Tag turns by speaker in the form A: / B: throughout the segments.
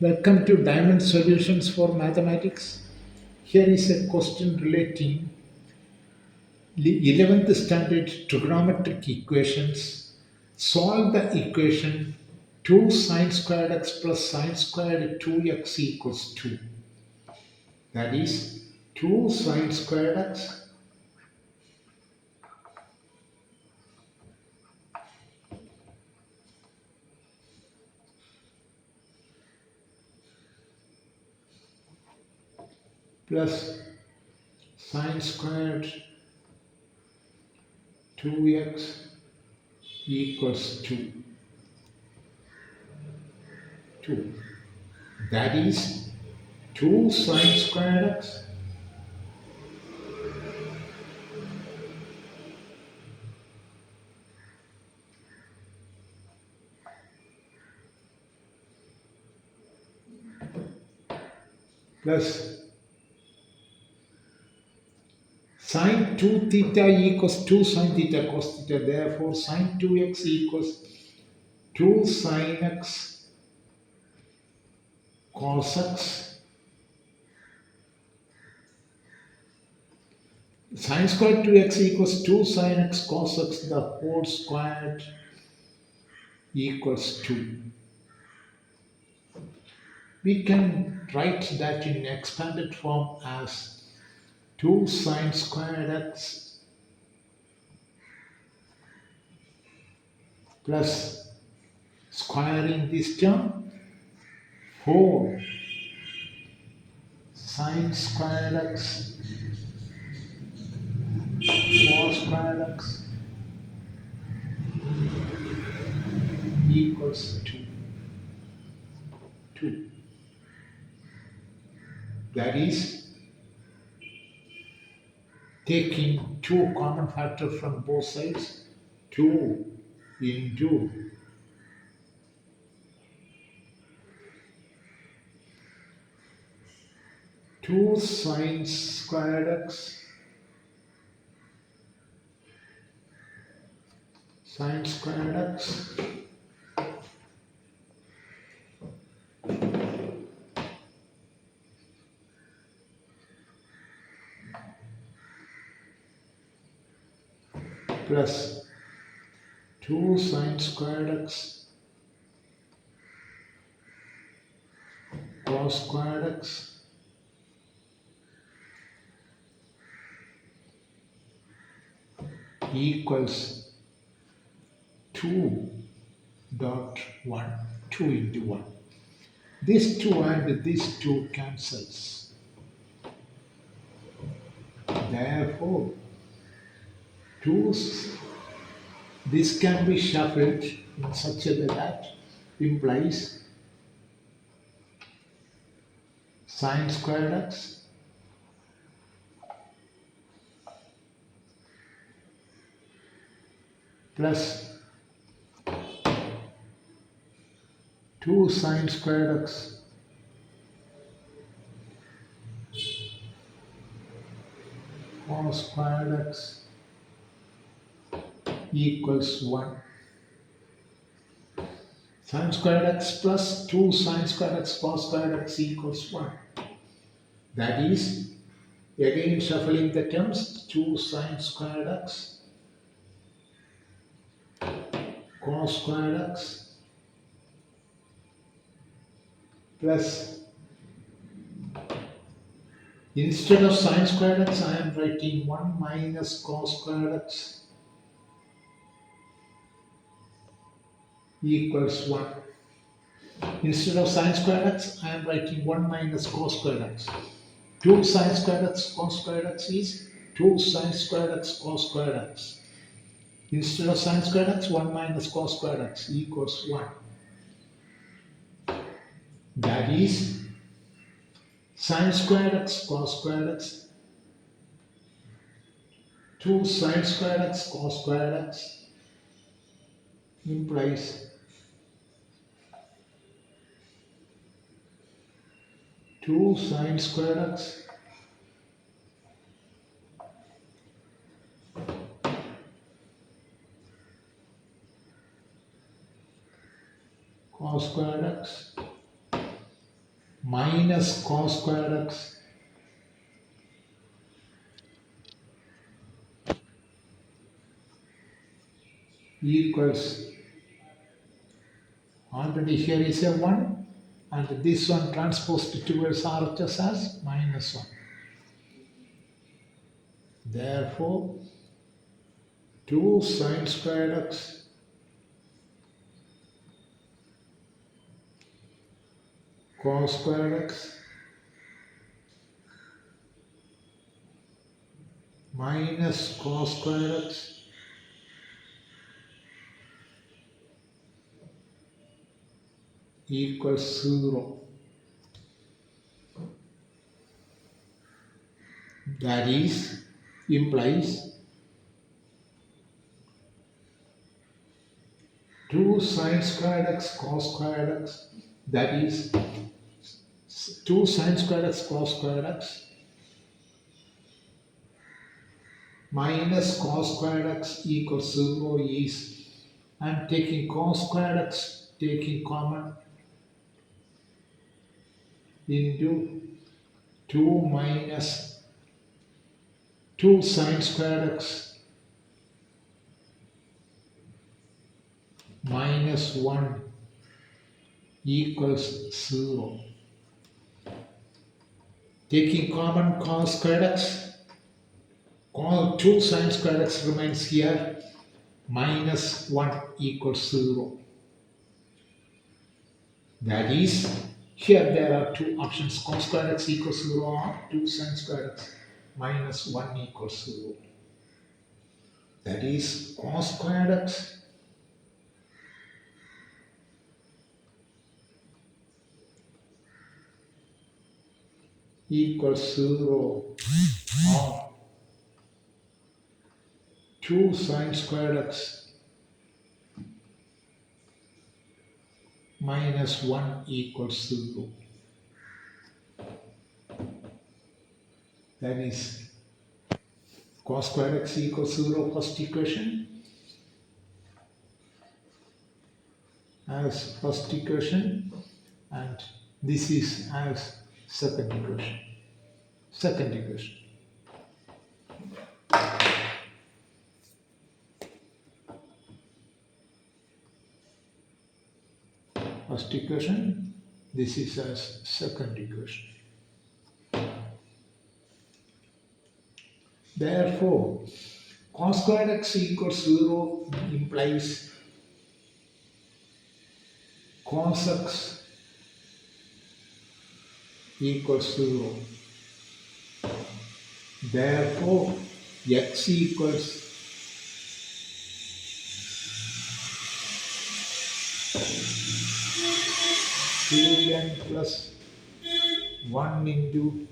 A: Welcome to Diamond Solutions for Mathematics. Here is a question relating the 11th standard trigonometric equations. Solve the equation 2 sine squared x plus sine squared 2x equals 2. That is 2 sine squared x plus sine squared 2x equals 2. That is 2 sine squared x plus sine 2 theta equals 2 sine theta cos theta. Therefore, sine 2x equals 2 sine x cos x. Sine squared 2x equals 2 sine x cos x, the whole squared equals 2. We can write that in expanded form as 2 sine squared x plus squaring this term 4 sine squared x cos squared x equals 2. That is taking 2 common factor from both sides, 2 into 2 sine squared x sine squared x plus 2 sine squared x cos squared x equals 2 dot 1, 2 into 1. This 2 and this 2 cancels. Therefore, 2, this can be shuffled in such a way that implies sine squared x plus 2 sine squared x cos squared x equals 1. Sine squared x plus 2 sine squared x cos squared x equals 1. That is, again shuffling the terms, 2 sine squared x cos squared x plus, instead of sine squared x, I am writing 1 minus cos squared x equals 1. Instead of sine squared x, I am writing 1 minus cos squared x. 2 sine squared x cos squared x is 2 sine squared x cos squared x. Instead of sine squared x, 1 minus cos squared x equals 1. That is, sine squared x cos squared x, 2 sine squared x cos squared x implies 2 sine squared x cos squared x minus cos squared x equals, already here is a 1 and this one transposed towards RHS as minus 1. Therefore, 2 sine squared x cos squared x minus cos squared x equals 0. That is, implies 2 sine squared x cos squared x, that is 2 sine squared x cos squared x minus cos squared x equals 0 is, I'm taking cos squared x, taking common, into 2 minus 2 sine squared x minus 1 equals 0. Taking common cos squared x, 2 sine squared x remains here, minus 1 equals 0. That is, here there are two options, cos squared x equals 0 or 2 sine squared x minus 1 equals 0. That is, cos squared x equals 0 or 2 sine squared x minus 1 equals 0. That is, cos squared x equals 0 first equation, as first equation, and this is as second equation. Second equation. First equation, this is as second equation. Therefore, cos squared x equals 0 implies cos x equals 0. Therefore, x equals 2n plus 1 into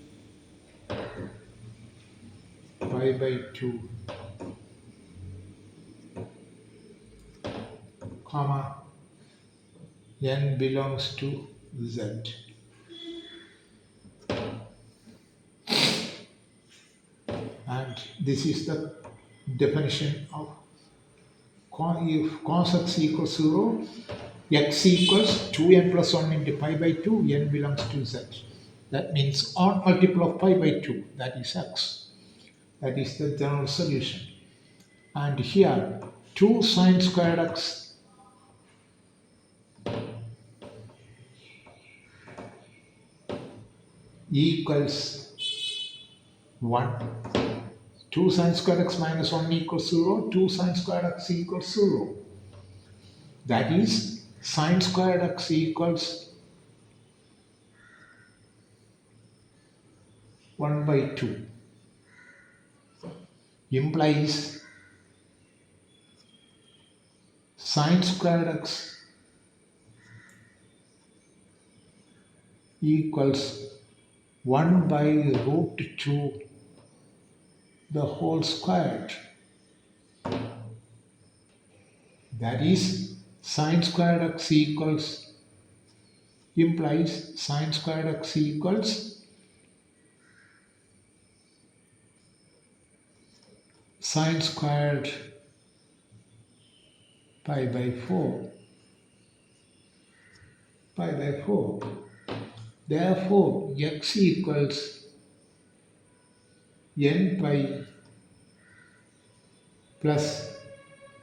A: pi by 2, comma, n belongs to z. And this is the definition of if cos x equals 0, x equals 2n plus 1 into pi by 2, n belongs to z. That means odd multiple of pi by 2, that is x. That is the general solution. And here, 2 sine squared x equals 1. 2 sine squared x minus 1 equals 0, 2 sine squared x equals 0. That is, sine squared x equals 1 by 2. Implies sine squared x equals 1 by root 2 the whole squared. That is, sine squared x equals, implies sine squared x equals sine squared pi by 4. Pi by 4. Therefore, x equals n pi plus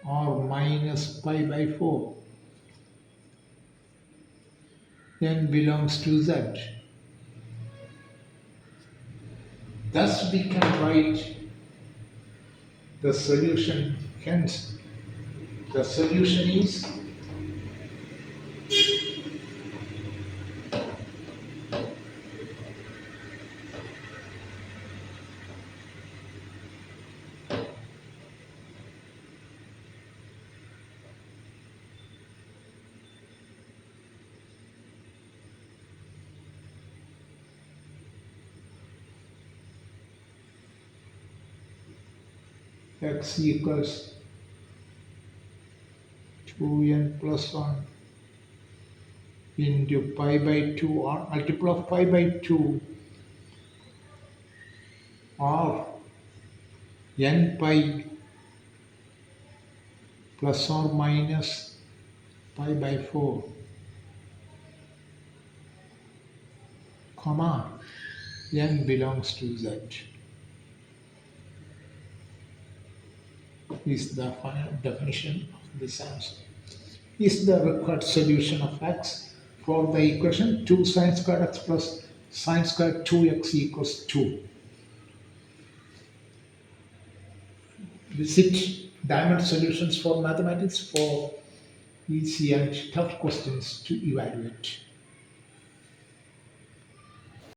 A: or minus pi by 4. N belongs to z. Thus we can write the solution. Hence, the solution is x equals 2n plus 1 into pi by 2 or multiple of pi by 2 or n pi plus or minus pi by 4, comma, n belongs to z is the final definition of this answer. Is the required solution of x for the equation 2 sine squared x plus sine squared 2x equals 2. Visit Diamond Solutions for Mathematics for easy and tough questions to evaluate.